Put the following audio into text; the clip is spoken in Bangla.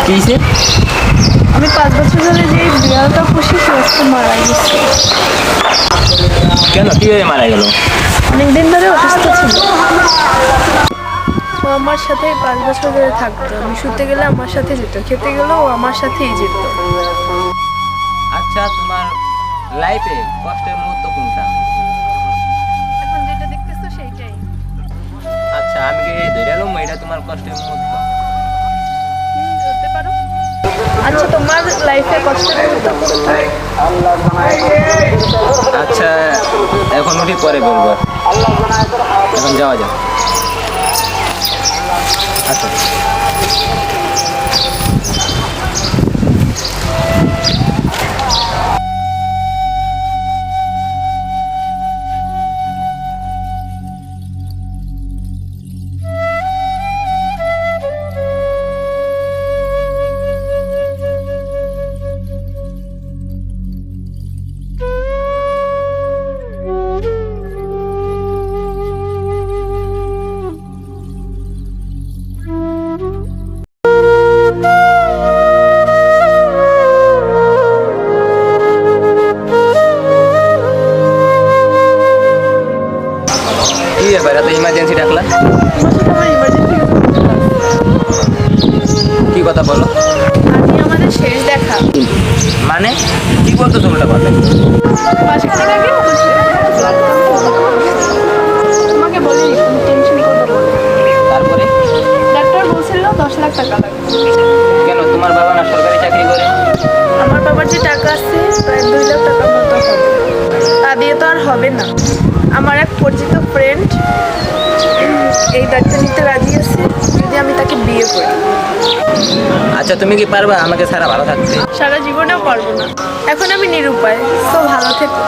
কি হয়েছে? আমি 5 বছর ধরে যে বিড়ালটা পুষি সে আজকে মারা গেছে। কেন, কিভাবে মারা গেল? অনেকদিন ধরে অসুস্থ ছিল। ও আমার সাথে 5 বছর ধরে থাকতো। আমি শুতে গেলে আমার সাথে যেত, খেতে গেলেও ও আমার সাথেই যেত। আচ্ছা, তোমার লাইফে কষ্টের মুহূর্ত কোনটা? এখন যেটা দেখতেছো সেইটাই। আচ্ছা, আমি কি ধরে এলাম এটা তোমার কষ্টের মুহূর্ত? ধরতে পারো। আচ্ছা, তোমার লাইফে কষ্টের মুহূর্ত কোনটা? আচ্ছা, এখন উঠি পরে বলবো। এখন যাওয়া যাক। আচ্ছা। কি ব্যাপার, এত ইমার্জেন্সি ডাকলা? তোমার সাথে আমার ইমার্জেন্সি কি কথা বলো? আজকে আমাদের শেষ দেখা। মানে কি বলতো তোমরা কথা? মাসখানেক আগে হয়েছে। তোমাকে বলিনি, তুমি টেনশন করবে বলে। তারপরে ডাক্তার বলছিল 10 লাখ টাকা লাগবে। কেন, তোমার বাবা না সরকারি চাকরি করে? আমার বাবার যে টাকা আছে প্রায় 2 লাখ টাকার মতো হবে। তা দিয়ে তো আর হবে না। আমার এক পরিচিত ফ্রেন্ড এই দায়িত্ব নিতে রাজি আছে যদি আমি তাকে বিয়ে করি। আচ্ছা, তুমি কি পারবা আমাকে ছাড়া ভালো থাকতে? সারা জীবনেও পারবো না। এখন আমি নিরুপায়। তো ভালো থেকো।